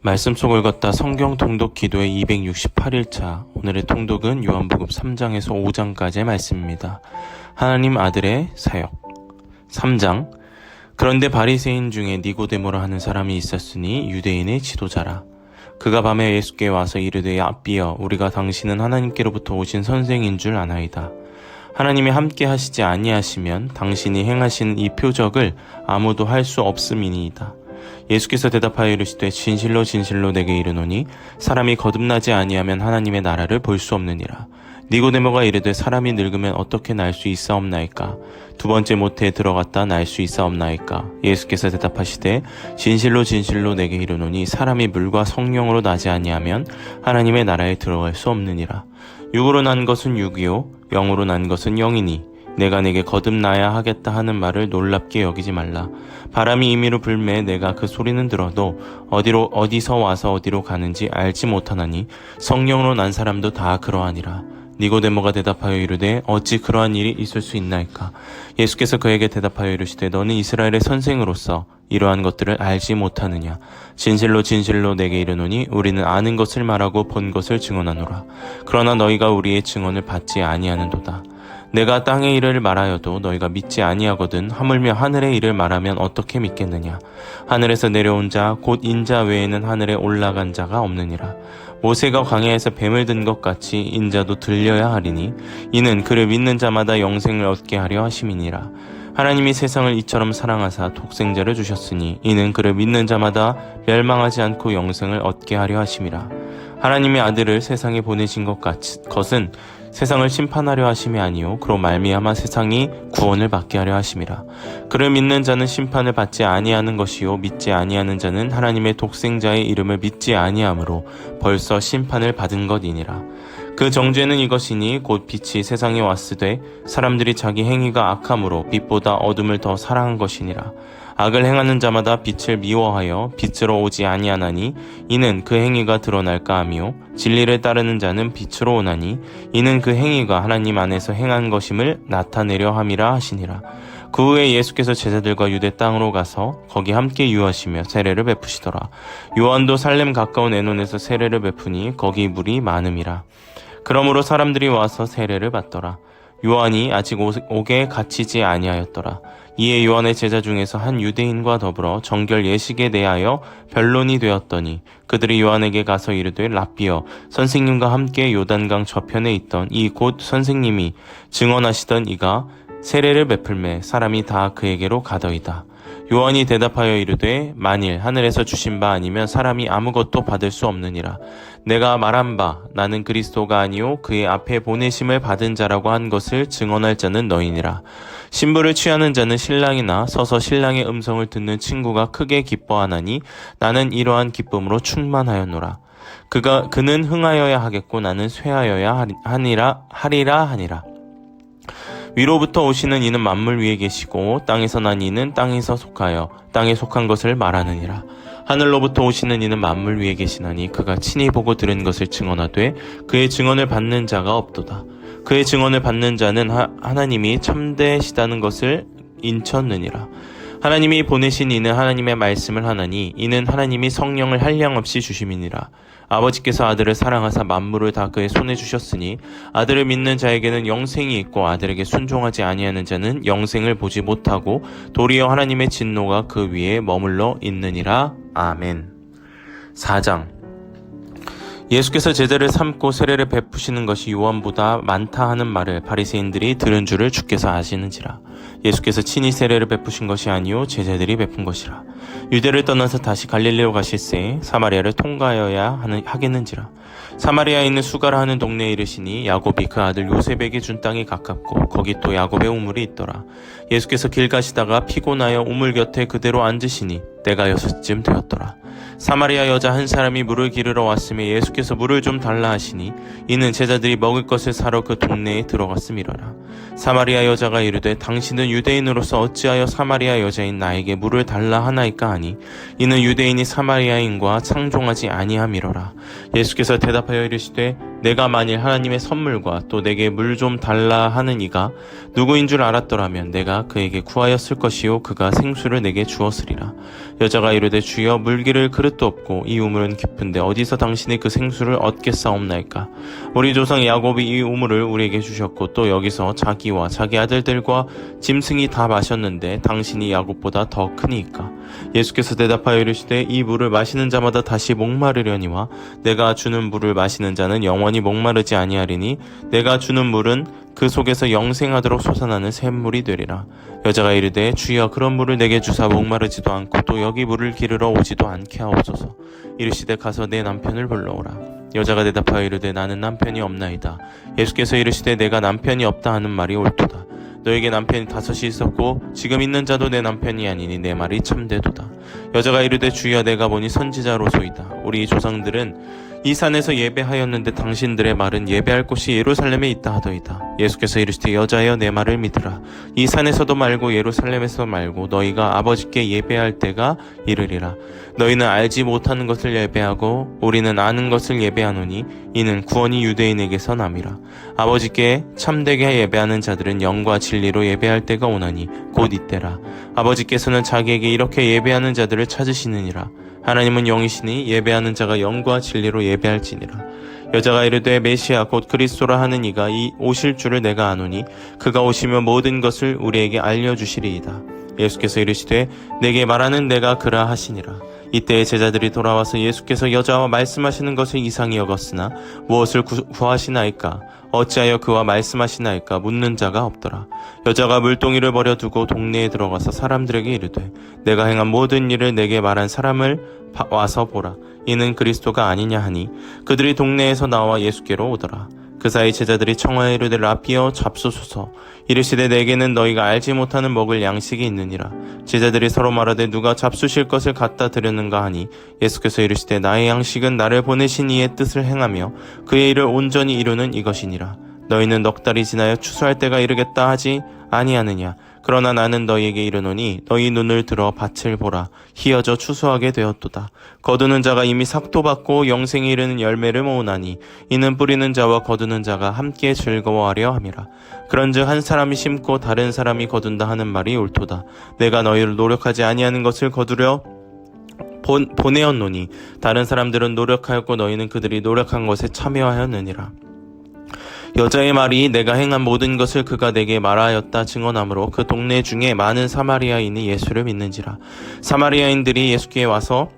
말씀 속을 걷다 성경 통독 기도의 268일차. 오늘의 통독은 요한복음 3장에서 5장까지의 말씀입니다. 하나님 아들의 사역. 3장. 그런데 바리새인 중에 니고데모라 하는 사람이 있었으니 유대인의 지도자라. 그가 밤에 예수께 와서 이르되 아비여, 우리가 당신은 하나님께로부터 오신 선생인 줄 아나이다. 하나님이 함께 하시지 아니하시면 당신이 행하신 이 표적을 아무도 할 수 없음이니이다. 예수께서 대답하여 이르시되 진실로 진실로 내게 이르노니 사람이 거듭나지 아니하면 하나님의 나라를 볼 수 없느니라. 니고데모가 이르되 사람이 늙으면 어떻게 날 수 있사옵나이까? 두 번째 모태에 들어갔다 날 수 있사옵나이까? 예수께서 대답하시되 진실로 진실로 내게 이르노니 사람이 물과 성령으로 나지 아니하면 하나님의 나라에 들어갈 수 없느니라. 육으로 난 것은 육이요 영으로 난 것은 영이니 내가 내게 거듭나야 하겠다 하는 말을 놀랍게 여기지 말라. 바람이 임의로 불매 내가 그 소리는 들어도 어디서 와서 어디로 가는지 알지 못하나니 성령으로 난 사람도 다 그러하니라. 니고데모가 대답하여 이르되 어찌 그러한 일이 있을 수 있나이까? 예수께서 그에게 대답하여 이르시되 너는 이스라엘의 선생으로서 이러한 것들을 알지 못하느냐? 진실로 진실로 내게 이르노니 우리는 아는 것을 말하고 본 것을 증언하노라. 그러나 너희가 우리의 증언을 받지 아니하는도다. 내가 땅의 일을 말하여도 너희가 믿지 아니하거든 하물며 하늘의 일을 말하면 어떻게 믿겠느냐? 하늘에서 내려온 자 곧 인자 외에는 하늘에 올라간 자가 없느니라. 모세가 광야에서 뱀을 든 것 같이 인자도 들려야 하리니 이는 그를 믿는 자마다 영생을 얻게 하려 하심이니라. 하나님이 세상을 이처럼 사랑하사 독생자를 주셨으니 이는 그를 믿는 자마다 멸망하지 않고 영생을 얻게 하려 하심이라. 하나님의 아들을 세상에 보내신 것은 세상을 심판하려 하심이 아니요 그로 말미암아 세상이 구원을 받게 하려 하심이라. 그를 믿는 자는 심판을 받지 아니하는 것이요 믿지 아니하는 자는 하나님의 독생자의 이름을 믿지 아니하므로 벌써 심판을 받은 것이니라. 그 정죄는 이것이니 곧 빛이 세상에 왔으되 사람들이 자기 행위가 악함으로 빛보다 어둠을 더 사랑한 것이니라. 악을 행하는 자마다 빛을 미워하여 빛으로 오지 아니하나니 이는 그 행위가 드러날까 하며 진리를 따르는 자는 빛으로 오나니 이는 그 행위가 하나님 안에서 행한 것임을 나타내려 함이라 하시니라. 그 후에 예수께서 제자들과 유대 땅으로 가서 거기 함께 유하시며 세례를 베푸시더라. 요한도 살렘 가까운 에논에서 세례를 베푸니 거기 물이 많음이라. 그러므로 사람들이 와서 세례를 받더라. 요한이 아직 옥에 갇히지 아니하였더라. 이에 요한의 제자 중에서 한 유대인과 더불어 정결 예식에 대하여 변론이 되었더니 그들이 요한에게 가서 이르되 랍비여, 선생님과 함께 요단강 저편에 있던 이 곧 선생님이 증언하시던 이가 세례를 베풀매 사람이 다 그에게로 가더이다. 요한이 대답하여 이르되 만일 하늘에서 주신 바 아니면 사람이 아무것도 받을 수 없느니라. 내가 말한 바 나는 그리스도가 아니요 그의 앞에 보내심을 받은 자라고 한 것을 증언할 자는 너희니라. 신부를 취하는 자는 신랑이나 서서 신랑의 음성을 듣는 친구가 크게 기뻐하나니 나는 이러한 기쁨으로 충만하였노라. 그는 흥하여야 하겠고 나는 쇠하여야 하리라 하니라. 위로부터 오시는 이는 만물 위에 계시고 땅에서 난 이는 땅에서 속하여 땅에 속한 것을 말하느니라. 하늘로부터 오시는 이는 만물 위에 계시나니 그가 친히 보고 들은 것을 증언하되 그의 증언을 받는 자가 없도다. 그의 증언을 받는 자는 하나님이 참되시다는 것을 인쳤느니라. 하나님이 보내신 이는 하나님의 말씀을 하나니 이는 하나님이 성령을 한량없이 주심이니라. 아버지께서 아들을 사랑하사 만물을 다 그의 손에 주셨으니 아들을 믿는 자에게는 영생이 있고 아들에게 순종하지 아니하는 자는 영생을 보지 못하고 도리어 하나님의 진노가 그 위에 머물러 있느니라. 아멘. 4장. 예수께서 제자를 삼고 세례를 베푸시는 것이 요한보다 많다 하는 말을 바리새인들이 들은 줄을 주께서 아시는지라. 예수께서 친히 세례를 베푸신 것이 아니요 제자들이 베푼 것이라. 유대를 떠나서 다시 갈릴리로 가실새 사마리아를 통과하여야 하겠는지라. 사마리아에 있는 수가라 하는 동네에 이르시니 야곱이 그 아들 요셉에게 준 땅이 가깝고 거기 또 야곱의 우물이 있더라. 예수께서 길 가시다가 피곤하여 우물 곁에 그대로 앉으시니 때가 6쯤 되었더라. 사마리아 여자 한 사람이 물을 기르러 왔으며 예수께서 물을 좀 달라 하시니 이는 제자들이 먹을 것을 사러 그 동네에 들어갔음이로라. 사마리아 여자가 이르되 당신은 유대인으로서 어찌하여 사마리아 여자인 나에게 물을 달라 하나이까 하니 이는 유대인이 사마리아인과 상종하지 아니함이로라. 예수께서 대답하여 이르시되 내가 만일 하나님의 선물과 또 내게 물 좀 달라 하는 이가 누구인 줄 알았더라면 내가 그에게 구하였을 것이요 그가 생수를 내게 주었으리라. 여자가 이르되 주여 물기를 그릇도 없고 이 우물은 깊은데 어디서 당신이 그 생수를 얻겠사옵나이까. 우리 조상 야곱이 이 우물을 우리에게 주셨고 또 여기서 자기와 자기 아들들과 짐승이 다 마셨는데 당신이 야곱보다 더 크니이까. 예수께서 대답하여 이르시되 이 물을 마시는 자마다 다시 목마르려니와 내가 주는 물을 마시는 자는 영원히 목마르지 아니하리니 내가 주는 물은 그 속에서 영생하도록 솟아나는 샘물이 되리라. 여자가 이르되 주여 그런 물을 내게 주사 목마르지도 않고 또 여기 물을 기르러 오지도 않게 하옵소서. 이르시되 가서 내 남편을 불러오라. 여자가 대답하여 이르되 나는 남편이 없나이다. 예수께서 이르시되 내가 남편이 없다 하는 말이 옳도다. 너에게 남편이 5이 있었고 지금 있는 자도 내 남편이 아니니 내 말이 참되도다. 여자가 이르되 주여 내가 보니 선지자로소이다. 우리 조상들은 이 산에서 예배하였는데 당신들의 말은 예배할 곳이 예루살렘에 있다 하더이다. 예수께서 이르시되 여자여 내 말을 믿으라. 이 산에서도 말고 예루살렘에서 말고 너희가 아버지께 예배할 때가 이르리라. 너희는 알지 못하는 것을 예배하고 우리는 아는 것을 예배하노니 이는 구원이 유대인에게서 남이라. 아버지께 참되게 예배하는 자들은 영과 진리로 예배할 때가 오나니 곧 이때라. 아버지께서는 자기에게 이렇게 예배하는 자들을 찾으시느니라. 하나님은 영이시니 예배하는 자가 영과 진리로 예배할지니라. 여자가 이르되 메시아 곧 그리스도라 하는 이가 오실 줄을 내가 아노니 그가 오시면 모든 것을 우리에게 알려주시리이다. 예수께서 이르시되 내게 말하는 내가 그라 하시니라. 이때에 제자들이 돌아와서 예수께서 여자와 말씀하시는 것을 이상히 여겼으나 무엇을 구하시나이까 어찌하여 그와 말씀하시나이까 묻는 자가 없더라. 여자가 물동이를 버려두고 동네에 들어가서 사람들에게 이르되 내가 행한 모든 일을 내게 말한 사람을 와서 보라. 이는 그리스도가 아니냐 하니 그들이 동네에서 나와 예수께로 오더라. 그 사이 제자들이 청하여 이르되 라비여 잡수소서. 이르시되 내게는 너희가 알지 못하는 먹을 양식이 있느니라. 제자들이 서로 말하되 누가 잡수실 것을 갖다 드렸는가 하니 예수께서 이르시되 나의 양식은 나를 보내신 이의 뜻을 행하며 그의 일을 온전히 이루는 이것이니라. 너희는 넉 달이 지나여 추수할 때가 이르겠다 하지 아니하느냐. 그러나 나는 너희에게 이르노니 너희 눈을 들어 밭을 보라. 희어져 추수하게 되었도다. 거두는 자가 이미 삭도 받고 영생에 이르는 열매를 모으나니 이는 뿌리는 자와 거두는 자가 함께 즐거워하려 함이라. 그런즉 한 사람이 심고 다른 사람이 거둔다 하는 말이 옳도다. 내가 너희를 노력하지 아니하는 것을 거두려 보내었노니 다른 사람들은 노력하였고 너희는 그들이 노력한 것에 참여하였느니라. 여자의 말이 내가 행한 모든 것을 그가 내게 말하였다 증언하므로 그 동네 중에 많은 사마리아인이 예수를 믿는지라. 사마리아인들이 예수께 와서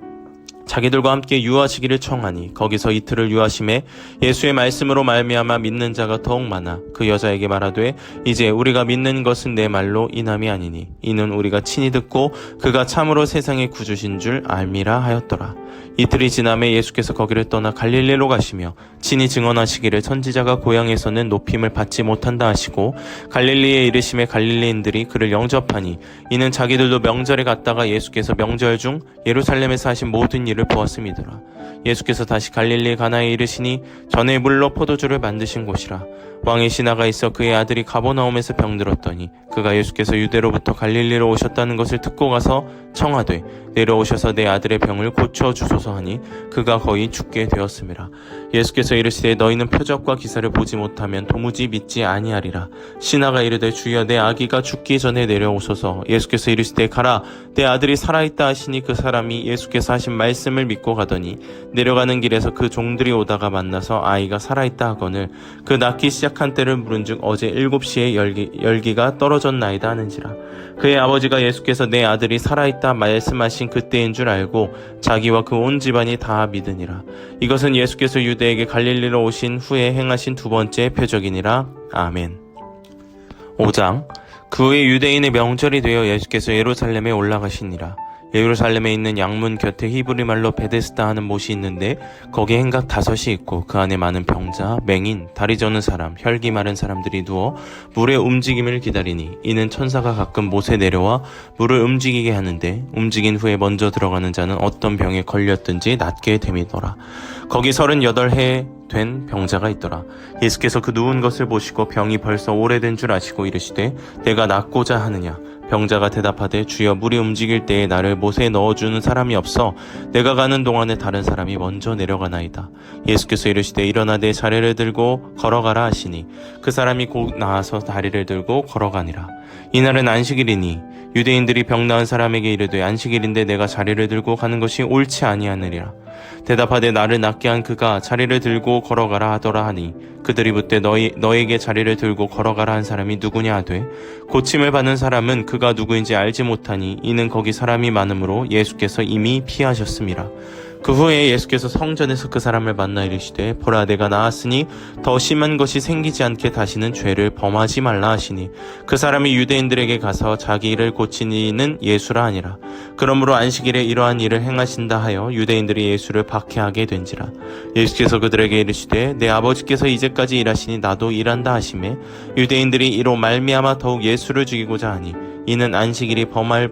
자기들과 함께 유하시기를 청하니 거기서 이틀을 유하심에 예수의 말씀으로 말미암아 믿는 자가 더욱 많아 그 여자에게 말하되 이제 우리가 믿는 것은 내 말로 인함이 아니니 이는 우리가 친히 듣고 그가 참으로 세상의 구주신 줄 알미라 하였더라. 이틀이 지남에 예수께서 거기를 떠나 갈릴리로 가시며 친히 증언하시기를 선지자가 고향에서는 높임을 받지 못한다 하시고 갈릴리에 이르심에 갈릴리인들이 그를 영접하니 이는 자기들도 명절에 갔다가 예수께서 명절 중 예루살렘에서 하신 모든 일을 보았음이더라. 예수께서 다시 갈릴리 가나에 이르시니 전에 물로 포도주를 만드신 곳이라. 왕의 신하가 있어 그의 아들이 가버나움에서 병들었더니 그가 예수께서 유대로부터 갈릴리로 오셨다는 것을 듣고 가서 청하되 내려오셔서 내 아들의 병을 고쳐주소서 하니 그가 거의 죽게 되었음이라. 예수께서 이르시되 너희는 표적과 기사를 보지 못하면 도무지 믿지 아니하리라. 신하가 이르되 주여 내 아기가 죽기 전에 내려오소서. 예수께서 이르시되 가라 내 아들이 살아있다 하시니 그 사람이 예수께서 하신 말씀을 믿고 가더니 내려가는 길에서 그 종들이 오다가 만나서 아이가 살아있다 하거늘 그 낳기 시작한 때를 물은즉 어제 7시에 열기가 떨어졌나이다 하는지라. 그의 아버지가 예수께서 내 아들이 살아있다 말씀하신 그때인 줄 알고 자기와 그 온 집안이 다 믿으니라. 이것은 예수께서 유대에게 갈릴리로 오신 후에 행하신 두 번째 표적이니라. 아멘. 5장. 그 후에 유대인의 명절이 되어 예수께서 예루살렘에 올라가시니라. 예루살렘에 있는 양문 곁에 히브리 말로 베데스다 하는 못이 있는데 거기에 행각 5이 있고 그 안에 많은 병자, 맹인, 다리 저는 사람, 혈기 마른 사람들이 누워 물의 움직임을 기다리니 이는 천사가 가끔 못에 내려와 물을 움직이게 하는데 움직인 후에 먼저 들어가는 자는 어떤 병에 걸렸든지 낫게 됨이더라. 거기 38해 된 병자가 있더라. 예수께서 그 누운 것을 보시고 병이 벌써 오래된 줄 아시고 이르시되 내가 낫고자 하느냐. 병자가 대답하되 주여 물이 움직일 때에 나를 못에 넣어주는 사람이 없어 내가 가는 동안에 다른 사람이 먼저 내려가나이다. 예수께서 이르시되 일어나 내 자리를 들고 걸어가라 하시니 그 사람이 곧 나와서 다리를 들고 걸어가니라. 이날은 안식일이니 유대인들이 병 나은 사람에게 이르되 안식일인데 내가 자리를 들고 가는 것이 옳지 아니하느니라. 대답하되 나를 낫게 한 그가 자리를 들고 걸어가라 하더라 하니 그들이 묻되 너에게 자리를 들고 걸어가라 한 사람이 누구냐 하되 고침을 받는 사람은 그가 누구인지 알지 못하니 이는 거기 사람이 많으므로 예수께서 이미 피하셨음이라. 그 후에 예수께서 성전에서 그 사람을 만나 이르시되 보라 내가 나았으니 더 심한 것이 생기지 않게 다시는 죄를 범하지 말라 하시니 그 사람이 유대인들에게 가서 자기 일을 고친 이는 예수라 하니라. 그러므로 안식일에 이러한 일을 행하신다 하여 유대인들이 예수를 박해하게 된지라. 예수께서 그들에게 이르시되 내 아버지께서 이제까지 일하시니 나도 일한다 하시매 유대인들이 이로 말미암아 더욱 예수를 죽이고자 하니 이는 안식일이 범할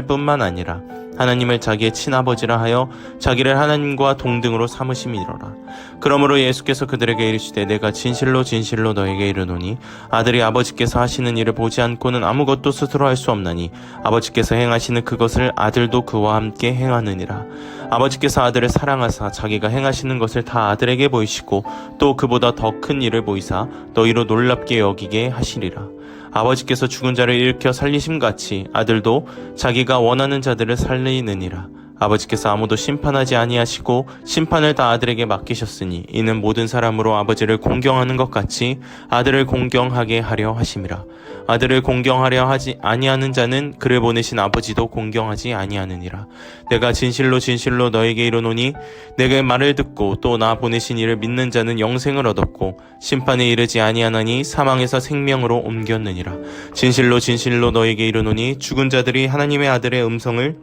뿐만 아니라 하나님을 자기의 친아버지라 하여 자기를 하나님과 동등으로 삼으심이로라. 그러므로 예수께서 그들에게 이르시되 내가 진실로 진실로 너에게 이르노니 아들이 아버지께서 하시는 일을 보지 않고는 아무것도 스스로 할 수 없나니 아버지께서 행하시는 그것을 아들도 그와 함께 행하느니라. 아버지께서 아들을 사랑하사 자기가 행하시는 것을 다 아들에게 보이시고 또 그보다 더 큰 일을 보이사 너희로 놀랍게 여기게 하시리라. 아버지께서 죽은 자를 일으켜 살리심같이 아들도 자기가 원하는 자들을 살리느니라. 아버지께서 아무도 심판하지 아니하시고 심판을 다 아들에게 맡기셨으니 이는 모든 사람으로 아버지를 공경하는 것 같이 아들을 공경하게 하려 하심이라. 아들을 공경하려 하지 아니하는 자는 그를 보내신 아버지도 공경하지 아니하느니라. 내가 진실로 진실로 너에게 이르노니 내게 말을 듣고 또 나 보내신 이를 믿는 자는 영생을 얻었고 심판에 이르지 아니하나니 사망에서 생명으로 옮겼느니라. 진실로 진실로 너에게 이르노니 죽은 자들이 하나님의 아들의 음성을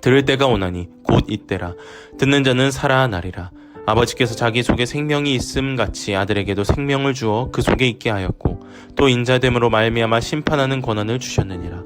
들을 때가 오나니 곧 이때라. 듣는 자는 살아나리라. 아버지께서 자기 속에 생명이 있음 같이 아들에게도 생명을 주어 그 속에 있게 하였고 또 인자됨으로 말미암아 심판하는 권한을 주셨느니라.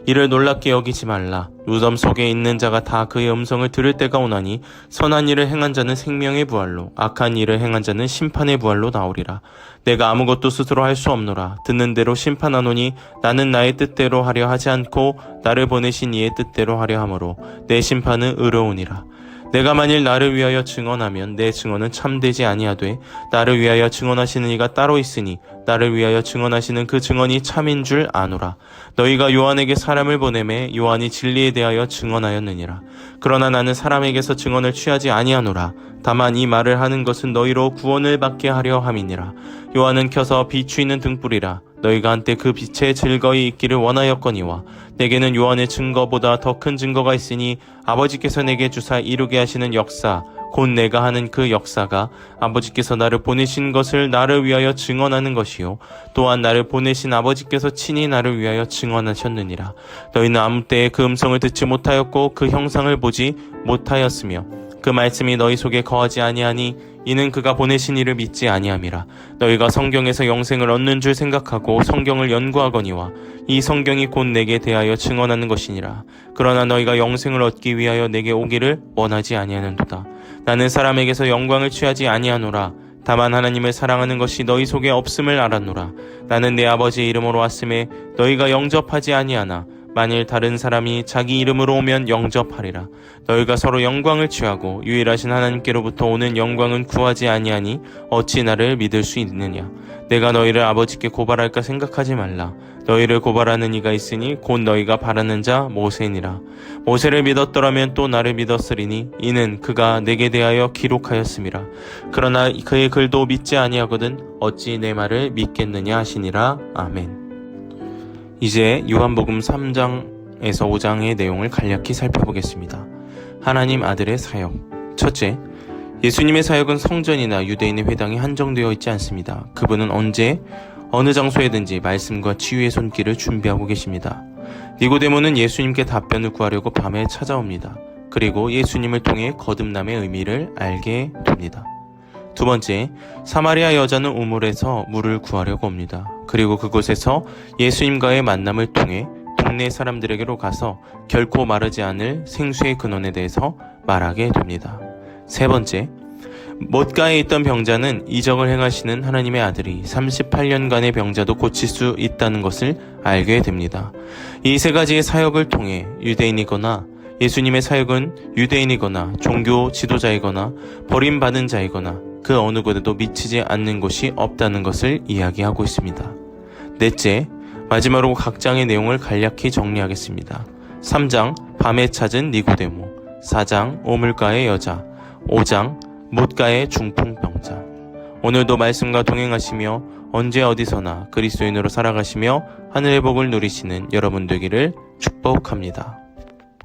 이를 놀랍게 여기지 말라. 무덤 속에 있는 자가 다 그의 음성을 들을 때가 오나니 선한 일을 행한 자는 생명의 부활로 악한 일을 행한 자는 심판의 부활로 나오리라. 내가 아무것도 스스로 할 수 없노라. 듣는 대로 심판하노니 나는 나의 뜻대로 하려 하지 않고 나를 보내신 이의 뜻대로 하려 하므로 내 심판은 의로우니라. 내가 만일 나를 위하여 증언하면 내 증언은 참되지 아니하되 나를 위하여 증언하시는 이가 따로 있으니 나를 위하여 증언하시는 그 증언이 참인 줄 아노라. 너희가 요한에게 사람을 보내매 요한이 진리에 대하여 증언하였느니라. 그러나 나는 사람에게서 증언을 취하지 아니하노라. 다만 이 말을 하는 것은 너희로 구원을 받게 하려 함이니라. 요한은 켜서 비추이는 등불이라. 너희가 한때 그 빛에 즐거이 있기를 원하였거니와 내게는 요한의 증거보다 더 큰 증거가 있으니 아버지께서 내게 주사 이루게 하시는 역사 곧 내가 하는 그 역사가 아버지께서 나를 보내신 것을 나를 위하여 증언하는 것이요 또한 나를 보내신 아버지께서 친히 나를 위하여 증언하셨느니라. 너희는 아무 때에 그 음성을 듣지 못하였고 그 형상을 보지 못하였으며 그 말씀이 너희 속에 거하지 아니하니 이는 그가 보내신 이를 믿지 아니함이라. 너희가 성경에서 영생을 얻는 줄 생각하고 성경을 연구하거니와 이 성경이 곧 내게 대하여 증언하는 것이니라. 그러나 너희가 영생을 얻기 위하여 내게 오기를 원하지 아니하는도다. 나는 사람에게서 영광을 취하지 아니하노라. 다만 하나님을 사랑하는 것이 너희 속에 없음을 알았노라. 나는 내 아버지의 이름으로 왔음에 너희가 영접하지 아니하나 만일 다른 사람이 자기 이름으로 오면 영접하리라. 너희가 서로 영광을 취하고 유일하신 하나님께로부터 오는 영광은 구하지 아니하니 어찌 나를 믿을 수 있느냐. 내가 너희를 아버지께 고발할까 생각하지 말라. 너희를 고발하는 이가 있으니 곧 너희가 바라는 자 모세니라. 모세를 믿었더라면 또 나를 믿었으리니 이는 그가 내게 대하여 기록하였음이라. 그러나 그의 글도 믿지 아니하거든 어찌 내 말을 믿겠느냐 하시니라. 아멘. 이제 요한복음 3장에서 5장의 내용을 간략히 살펴보겠습니다. 하나님 아들의 사역. 첫째, 예수님의 사역은 성전이나 유대인의 회당에 한정되어 있지 않습니다. 그분은 언제 어느 장소에든지 말씀과 치유의 손길을 준비하고 계십니다. 니고데모는 예수님께 답변을 구하려고 밤에 찾아옵니다. 그리고 예수님을 통해 거듭남의 의미를 알게 됩니다. 두 번째, 사마리아 여자는 우물에서 물을 구하려고 옵니다. 그리고 그곳에서 예수님과의 만남을 통해 동네 사람들에게로 가서 결코 마르지 않을 생수의 근원에 대해서 말하게 됩니다. 세 번째, 못가에 있던 병자는 이적을 행하시는 하나님의 아들이 38년간의 병자도 고칠 수 있다는 것을 알게 됩니다. 이 세 가지의 사역을 통해 유대인이거나 예수님의 사역은 유대인이거나 종교 지도자이거나 버림받은 자이거나 그 어느 곳에도 미치지 않는 곳이 없다는 것을 이야기하고 있습니다. 넷째, 마지막으로 각 장의 내용을 간략히 정리하겠습니다. 3장, 밤에 찾은 니고데모. 4장, 오물가의 여자. 5장, 못가의 중풍병자. 오늘도 말씀과 동행하시며 언제 어디서나 그리스도인으로 살아가시며 하늘의 복을 누리시는 여러분 되기를 축복합니다.